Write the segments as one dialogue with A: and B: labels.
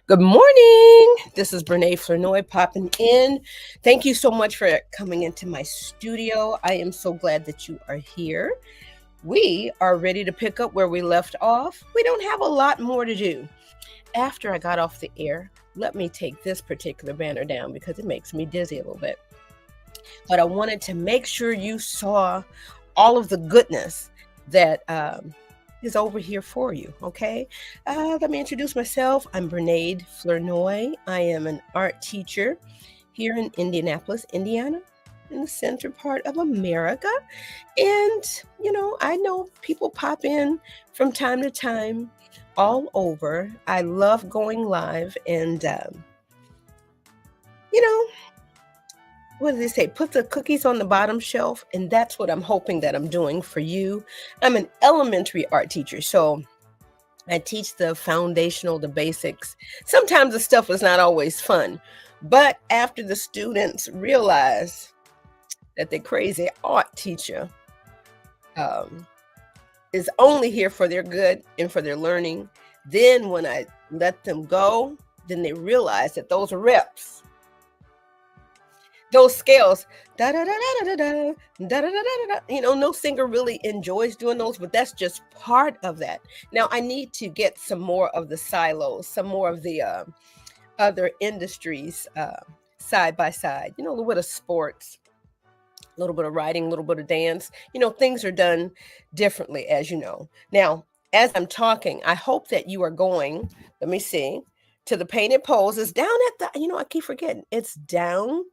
A: Good morning. This is Brene Flournoy popping in. Thank you so much for coming into my studio. I am so glad that you are here. We are ready to pick up where we left off. We don't have a lot more to do. After I got off the air, let me take this particular banner down because it makes me dizzy a little bit. But I wanted to make sure you saw all of the goodness that is over here for you, okay? Let me introduce myself. I'm Brene Flournoy. I am an art teacher here in Indianapolis, Indiana, in the center part of America. And, I know people pop in from time to time all over. I love going live and, what do they say? Put the cookies on the bottom shelf. And that's what I'm hoping that I'm doing for you. I'm an elementary art teacher. So I teach the foundational, the basics. Sometimes the stuff is not always fun. But after the students realize that the crazy art teacher is only here for their good and for their learning, then when I let them go, then they realize that those reps, those scales, da da da da da da da da da da. No singer really enjoys doing those, but that's just part of that. Now I need to get some more of the silos, some more of the other industries side by side. A little bit of sports, a little bit of writing, a little bit of dance. Things are done differently, as you know. Now, as I'm talking, I hope that you are going. Let me see. To the Painted Pose. It's down at the. I keep forgetting. It's down.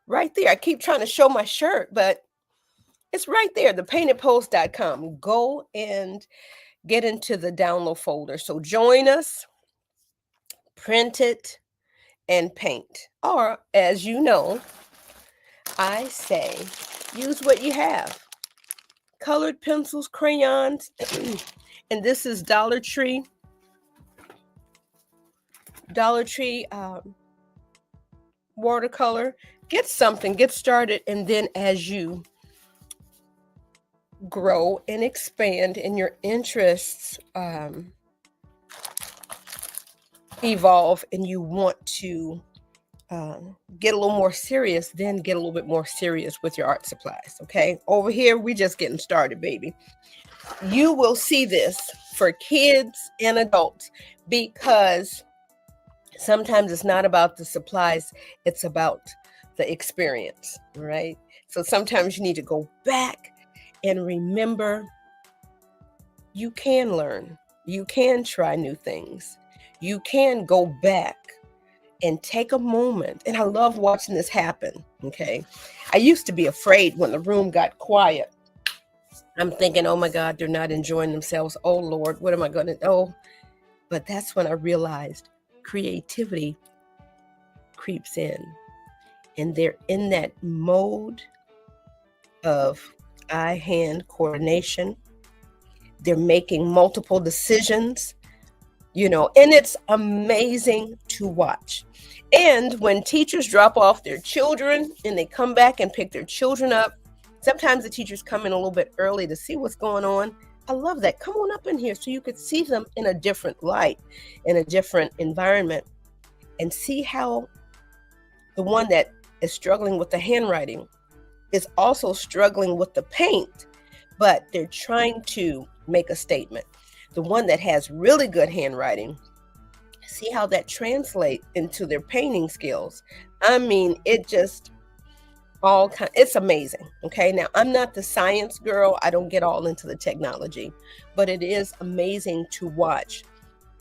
A: Right there. I keep trying to show my shirt, but it's right there, thepaintedpost.com. Go and get into the download folder. So join us, print it, and paint. Or, as you know, I say, use what you have. Colored pencils, crayons, and this is Dollar Tree. Watercolor. Get something, get started, and then as you grow and expand and your interests evolve and you want to get a little more serious, then get a little bit more serious with your art supplies, okay? Over here, we just getting started, baby. You will see this for kids and adults because sometimes it's not about the supplies, it's about the experience, right? So sometimes you need to go back and remember you can learn, you can try new things, you can go back and take a moment. And I love watching this happen, okay? I used to be afraid when the room got quiet. I'm thinking, oh my God, they're not enjoying themselves. Oh Lord, what am I going to do? But that's when I realized creativity creeps in. And they're in that mode of eye-hand coordination. They're making multiple decisions, and it's amazing to watch. And when teachers drop off their children and they come back and pick their children up, sometimes the teachers come in a little bit early to see what's going on. I love that. Come on up in here so you could see them in a different light, in a different environment, and see how the one that is struggling with the handwriting is also struggling with the paint, but they're trying to make a statement. The one that has really good handwriting, see how that translates into their painting skills. I mean, it's amazing. Okay, now I'm not the science girl. I don't get all into the technology, but it is amazing to watch.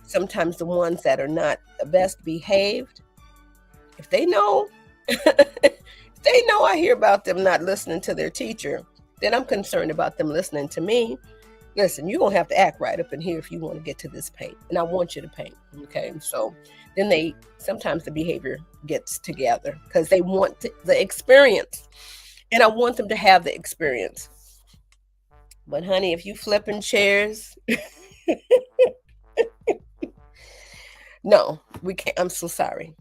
A: Sometimes the ones that are not the best behaved, if they know, if they know I hear about them not listening to their teacher, then I'm concerned about them listening to me. Listen, you're going to have to act right up in here if you want to get to this paint. And I want you to paint. Okay. So then sometimes the behavior gets together because they want the experience. And I want them to have the experience. But honey, if you flipping chairs, no, we can't. I'm so sorry.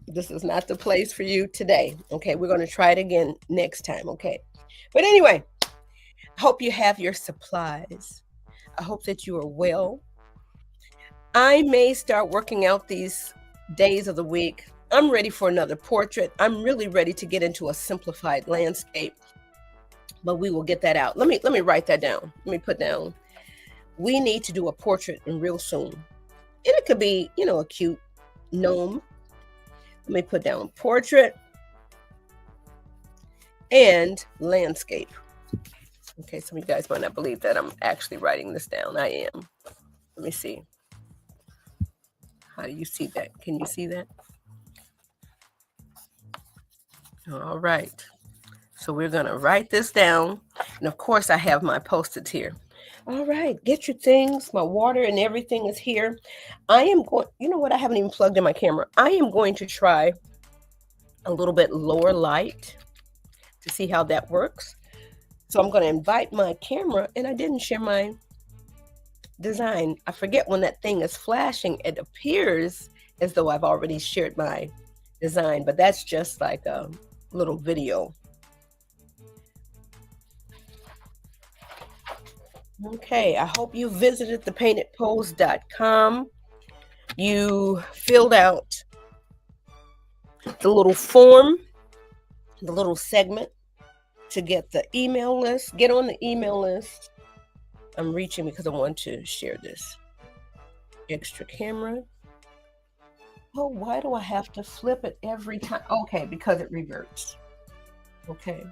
A: This is not the place for you today. Okay. We're going to try it again next time. Okay. But anyway, I hope you have your supplies. I hope that you are well. I may start working out these days of the week. I'm ready for another portrait. I'm really ready to get into a simplified landscape, but we will get that out. Let me write that down. Let me put down. We need to do a portrait real soon. And it could be, a cute gnome. Let me put down portrait and landscape. Okay, some of you guys might not believe that I'm actually writing this down. I am. Let me see. How do you see that? Can you see that? All right. So we're going to write this down. And of course, I have my Post-its here. All right, get your things. My water and everything is here. I am going, you know what? I haven't even plugged in my camera. I am going to try a little bit lower light to see how that works. So I'm going to invite my camera, and I didn't share my design. I forget when that thing is flashing, it appears as though I've already shared my design, but that's just like a little video. Okay, I hope you visited thepaintedpose.com. You filled out the little form, the little segment to get the email list. Get on the email list. I'm reaching because I want to share this extra camera. Oh, why do I have to flip it every time? Okay, because it reverts. Okay,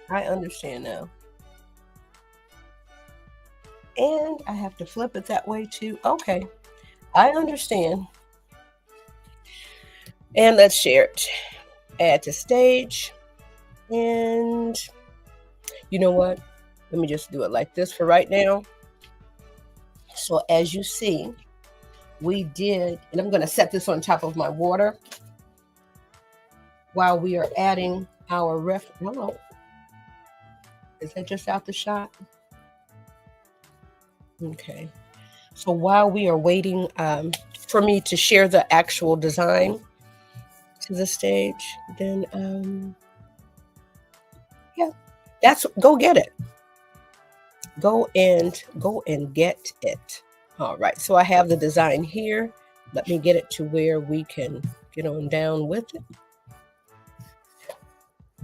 A: I understand now. And I have to flip it that way too. Okay, I understand. And let's share it. Add to stage. And you know what? Let me just do it like this for right now. So as you see, we did, and I'm going to set this on top of my water while we are adding our hello. Is that just out the shot? Okay. So while we are waiting for me to share the actual design to the stage, then yeah, go get it. Go and get it. All right, so I have the design here. Let me get it to where we can get on down with it.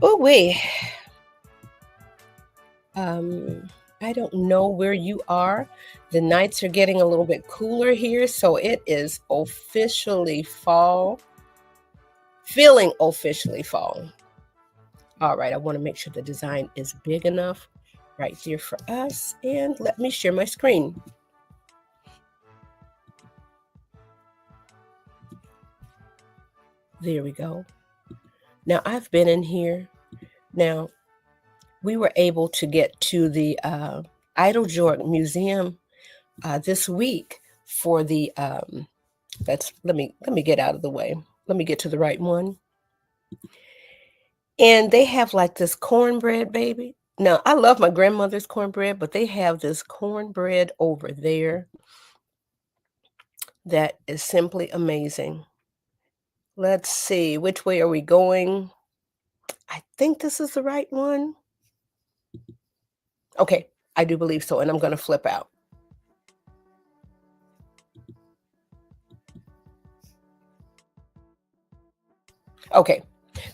A: Oh wait. I don't know where you are. The nights are getting a little bit cooler here, so it is officially fall. Feeling officially fall. All right, I want to make sure the design is big enough right there for us. And let me share my screen. There we go. Now I've been in here. Now we were able to get to the Idle Museum this week for the let me get out of the way. Let me get to the right one. And they have like this cornbread baby. Now, I love my grandmother's cornbread, but they have this cornbread over there that is simply amazing. Let's see, which way are we going? I think this is the right one. Okay, I do believe so, and I'm gonna flip out. Okay,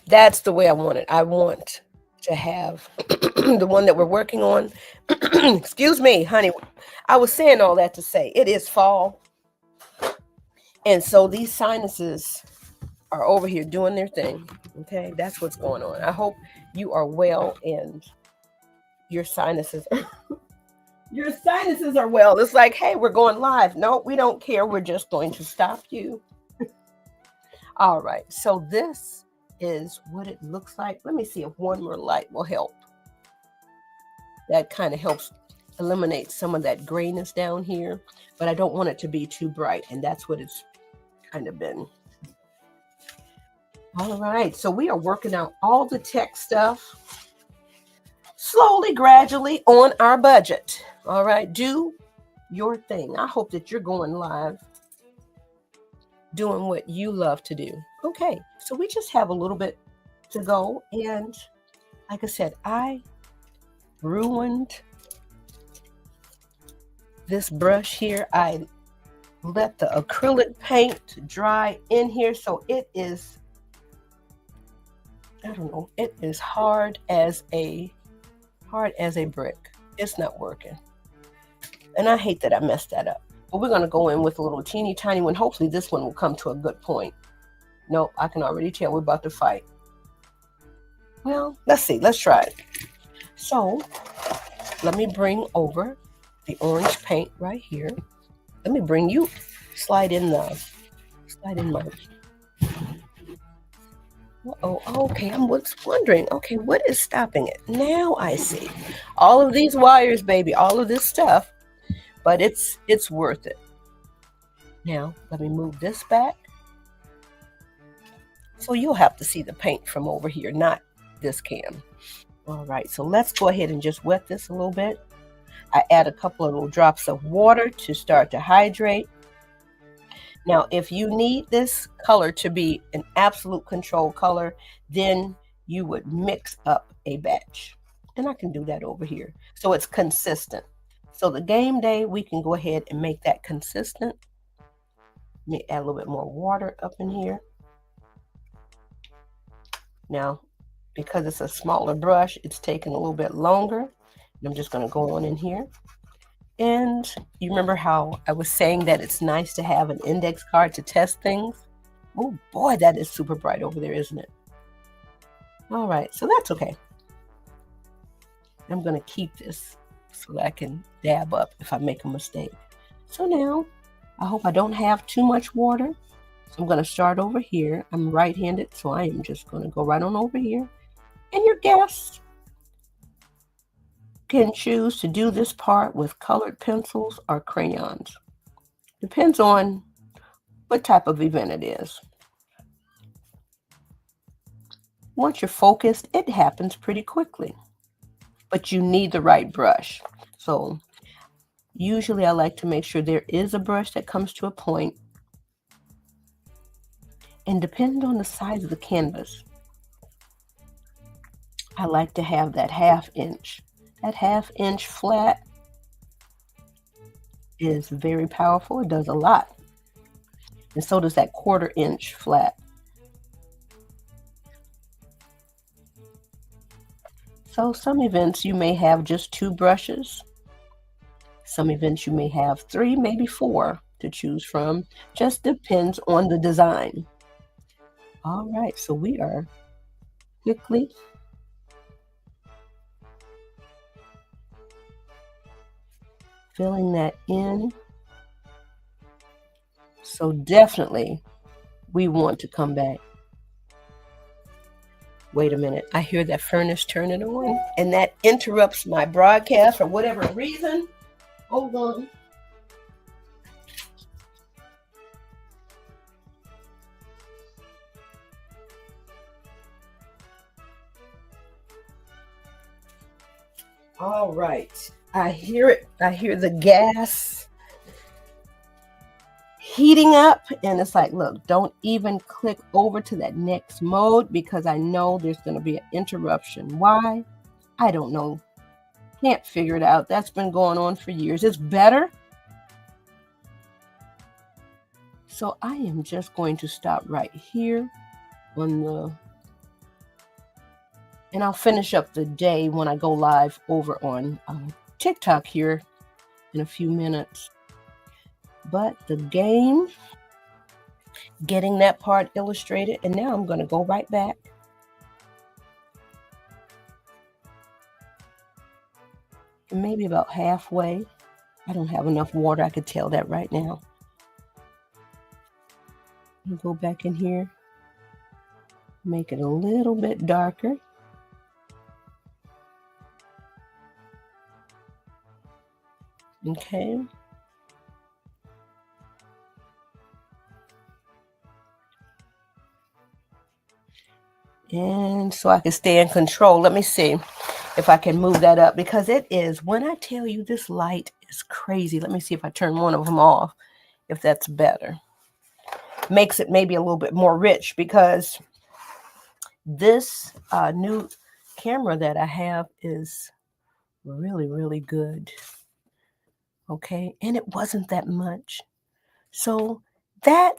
A: that's the way I want it. I want to have the one that we're working on. Excuse me, honey. I was saying all that to say it is fall, and so these sinuses are over here doing their thing. Okay, that's what's going on. I hope you are well and your sinuses your sinuses are well. It's like, hey, we're going live. No, we don't care. We're just going to stop you. All right. So this is what it looks like. Let me see if one more light will help. That kind of helps eliminate some of that grayness down here, but I don't want it to be too bright, and that's what it's kind of been. All right. So we are working out all the tech stuff slowly, gradually on our budget. All right. Do your thing. I hope that you're going live doing what you love to do. Okay, so we just have a little bit to go. And like I said, I ruined this brush here. I let the acrylic paint dry in here. So it is, I don't know, it is hard as a brick. It's not working. And I hate that I messed that up. But we're going to go in with a little teeny tiny one. Hopefully this one will come to a good point. Nope, I can already tell we're about to fight. Well, let's see. Let's try it. So let me bring over the orange paint right here. Let me bring you, slide in my, oh, okay, I was wondering, okay, what is stopping it? Now I see. All of these wires, baby, all of this stuff, but it's worth it. Now, let me move this back. So you'll have to see the paint from over here, not this cam. All right, so let's go ahead and just wet this a little bit. I add a couple of little drops of water to start to hydrate. Now, if you need this color to be an absolute control color, then you would mix up a batch. And I can do that over here. So it's consistent. So the game day, we can go ahead and make that consistent. Let me add a little bit more water up in here. Now, because it's a smaller brush, it's taking a little bit longer. I'm just going to go on in here. And you remember how I was saying that it's nice to have an index card to test things? Oh boy, that is super bright over there, isn't it? All right, so that's okay. I'm going to keep this so that I can dab up if I make a mistake. So now, I hope I don't have too much water. So I'm going to start over here. I'm right-handed, so I am just going to go right on over here. And your guests can choose to do this part with colored pencils or crayons. Depends on what type of event it is. Once you're focused, it happens pretty quickly. But you need the right brush. So usually I like to make sure there is a brush that comes to a point. And depending on the size of the canvas, I like to have that 1/2 inch. That 1/2 inch flat is very powerful. It does a lot. And so does that 1/4 inch flat. So some events you may have just 2 brushes. Some events you may have 3, maybe 4 to choose from. Just depends on the design. All right, so we are quickly filling that in. So definitely we want to come back. Wait a minute, I hear that furnace turning on, and that interrupts my broadcast for whatever reason. Hold on. All right. I hear it. I hear the gas heating up, and it's like, look, don't even click over to that next mode because I know there's going to be an interruption. Why? I don't know. Can't figure it out. That's been going on for years. It's better. So I am just going to stop right here on the, and I'll finish up the day when I go live over on TikTok here in a few minutes. But the game, getting that part illustrated, and now I'm going to go right back. Maybe about halfway. I don't have enough water. I could tell that right now. I'll go back in here, make it a little bit darker. Okay. And so I can stay in control. Let me see if I can move that up, because it is, when I tell you this light is crazy. Let me see if I turn one of them off, if that's better. Makes it maybe a little bit more rich, because this new camera that I have is really, really good. Okay. And it wasn't that much. So that,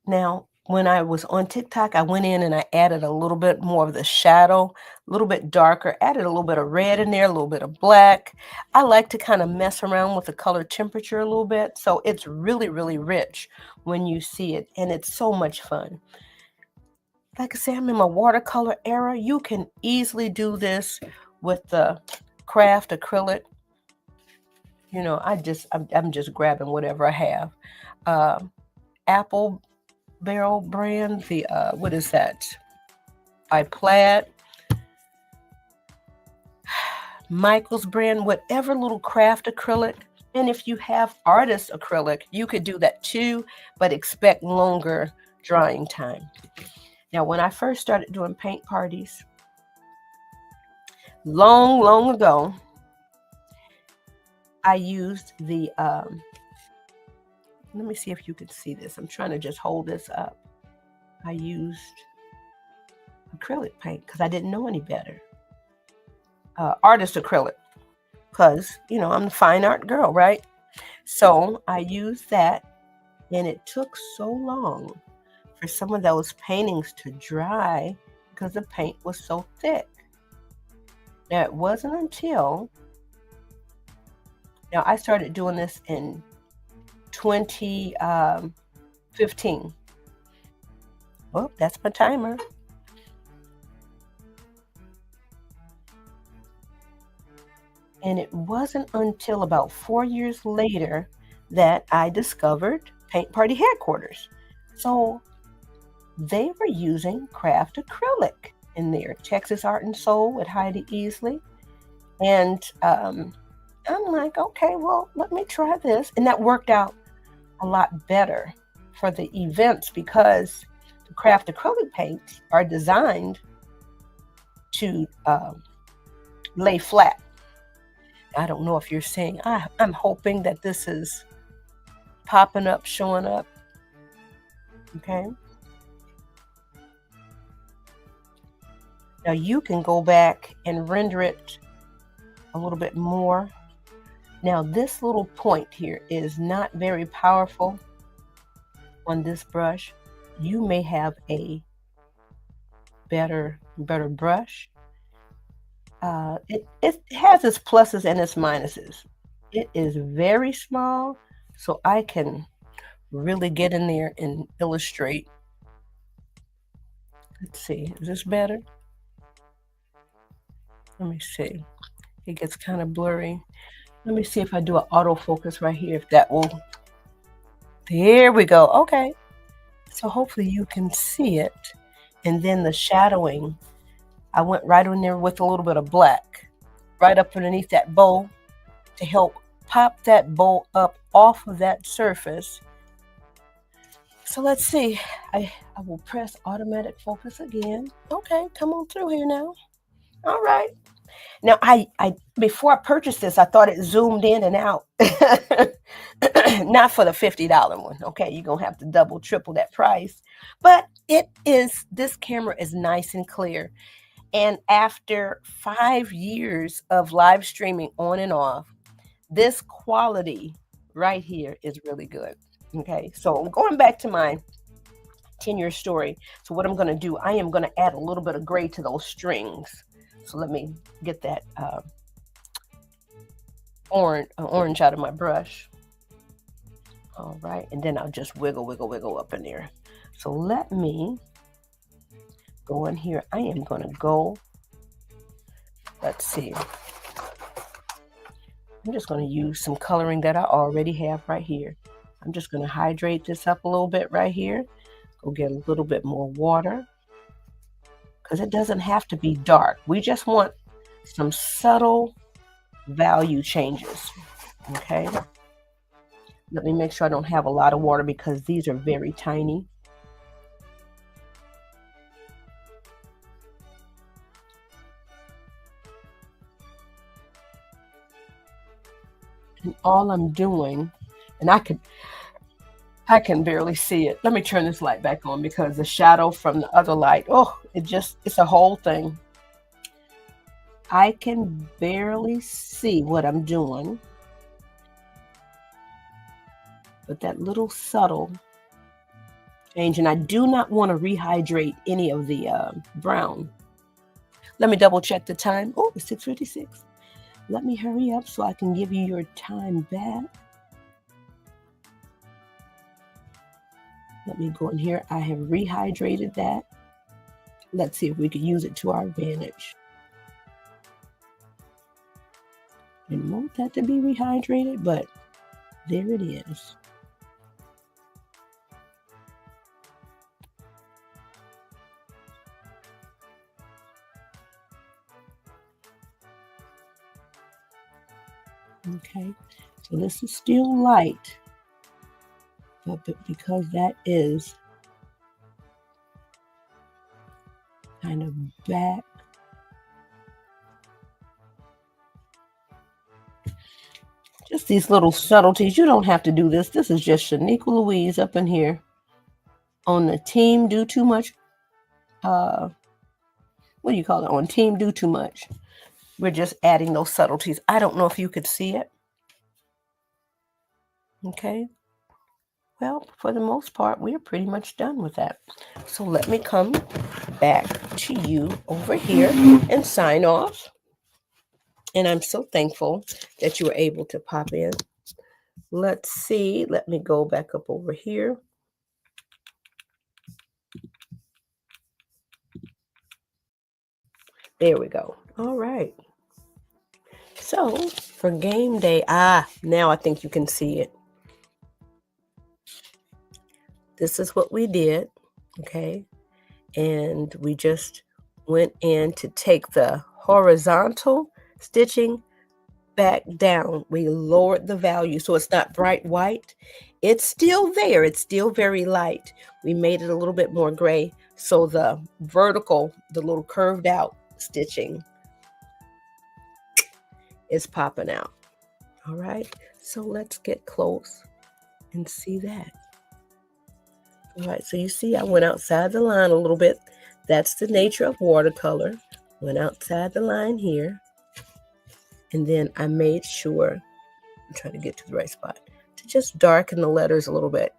A: now, when I was on TikTok, I went in and I added a little bit more of the shadow, a little bit darker, added a little bit of red in there, a little bit of black. I like to kind of mess around with the color temperature a little bit. So it's really, really rich when you see it, and it's so much fun. Like I say, I'm in my watercolor era. You can easily do this with the craft acrylic. You know, I'm just grabbing whatever I have. Apple Barrel brand, the what is that? By Plaid, Michael's brand, whatever little craft acrylic. And if you have artist acrylic, you could do that too, but expect longer drying time. Now, when I first started doing paint parties, long, long ago, I used the, let me see if you can see this. I'm trying to just hold this up. I used acrylic paint because I didn't know any better. Artist acrylic, because, you know, I'm the fine art girl, right? So I used that, and it took so long for some of those paintings to dry because the paint was so thick. Now, it wasn't until, now I started doing this in 2015. Oh, that's my timer. And it wasn't until about 4 years later that I discovered Paint Party Headquarters. So they were using craft acrylic in there, Texas Art and Soul with Heidi Easley. And I'm like, okay, well, let me try this. And that worked out a lot better for the events, because the craft acrylic paints are designed to lay flat. I don't know if you're seeing, I'm hoping that this is popping up, showing up. Okay. Now you can go back and render it a little bit more. Now this little point here is not very powerful on this brush. You may have a better brush. It has its pluses and its minuses. It is very small, so I can really get in there and illustrate. Let's see, is this better? Let me see. It gets kind of blurry. Let me see if I do an autofocus right here, if that will. There we go. Okay. So hopefully you can see it. And then the shadowing, I went right in there with a little bit of black, right up underneath that bow to help pop that bow up off of that surface. So let's see. I will press automatic focus again. Okay, come on through here now. All right. Now, I before I purchased this, I thought it zoomed in and out. Not for the $50 one. Okay, you're gonna have to double, triple that price. But it is, this camera is nice and clear. And after 5 years of live streaming on and off, this quality right here is really good. Okay, so I'm going back to my 10-year story. So what I'm going to do, I am going to add a little bit of gray to those strings. So let me get that orange out of my brush. All right, and then I'll just wiggle, wiggle, wiggle up in there. So let me go in here. I am going to go, let's see. I'm just going to use some coloring that I already have right here. I'm just going to hydrate this up a little bit right here. Go get a little bit more water, because it doesn't have to be dark. We just want some subtle value changes. Okay. Let me make sure I don't have a lot of water because these are very tiny. And all I'm doing, and I can barely see it. Let me turn this light back on because the shadow from the other light, oh, it's a whole thing. I can barely see what I'm doing. But that little subtle change, and I do not want to rehydrate any of the brown. Let me double check the time. Oh, it's 6:56. Let me hurry up so I can give you your time back. Let me go in here. I have rehydrated that. Let's see if we can use it to our advantage. Didn't want that to be rehydrated, but there it is. Okay, so this is still light, but because that is kind of back. Just these little subtleties. You don't have to do this. This is just Shaniqua Louise up in here on the Team Do Too Much. What do you call it? On Team Do Too Much. We're just adding those subtleties. I don't know if you could see it. Okay. Well, for the most part, we're pretty much done with that. So let me come back to you over here and sign off. And I'm so thankful that you were able to pop in. Let's see. Let me go back up over here. There we go. All right. So for game day, now I think you can see it. This is what we did, okay? And we just went in to take the horizontal stitching back down. We lowered the value so it's not bright white. It's still there. It's still very light. We made it a little bit more gray. So the vertical, the little curved out stitching is popping out. All right. So let's get close and see that. All right. So you see, I went outside the line a little bit. That's the nature of watercolor. Went outside the line here. And then I made sure, I'm trying to get to the right spot, to just darken the letters a little bit.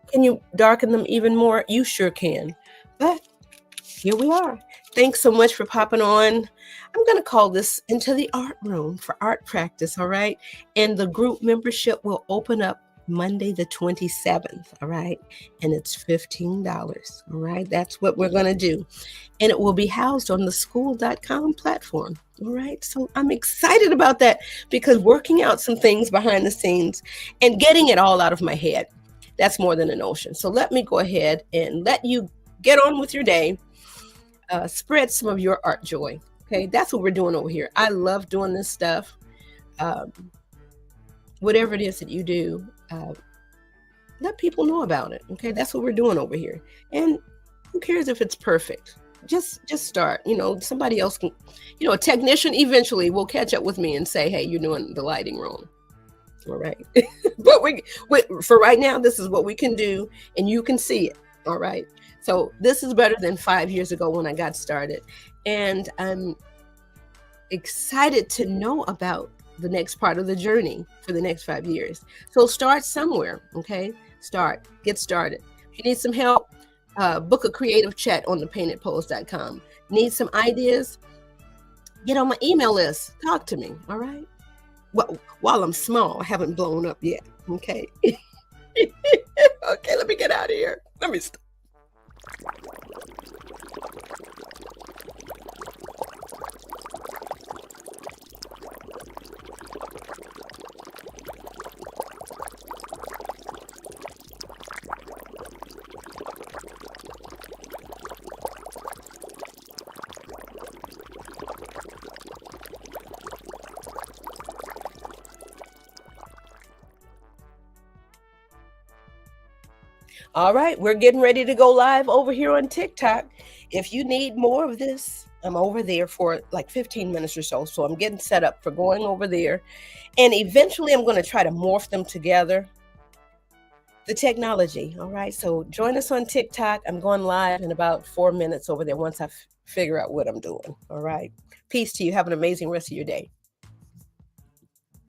A: Can you darken them even more? You sure can. But here we are. Thanks so much for popping on. I'm going to call this Into the Art Room for art practice, all right? And the group membership will open up Monday the 27th, all right? And it's $15, all right? That's what we're going to do. And it will be housed on the school.com platform, all right? So I'm excited about that because working out some things behind the scenes and getting it all out of my head, that's more than an ocean. So let me go ahead and let you get on with your day. Spread some of your art joy. Okay, that's what we're doing over here. I love doing this stuff. Whatever it is that you do, let people know about it. Okay, that's what we're doing over here. And who cares if it's perfect? Just start. Somebody else can, a technician eventually will catch up with me and say, "Hey, you're doing the lighting wrong." All right. But for right now, this is what we can do, and you can see it. All right. So this is better than 5 years ago when I got started. And I'm excited to know about the next part of the journey for the next 5 years. So start somewhere. Okay. Get started. If you need some help, book a creative chat on thepaintedpost.com. Need some ideas? Get on my email list. Talk to me. All right. Well, while I'm small, I haven't blown up yet. Okay. Okay, let me get out of here. Let me. All right, we're getting ready to go live over here on TikTok. If you need more of this, I'm over there for like 15 minutes or so. So I'm getting set up for going over there. And eventually I'm going to try to morph them together. The technology. All right. So join us on TikTok. I'm going live in about 4 minutes over there once I figure out what I'm doing. All right. Peace to you. Have an amazing rest of your day.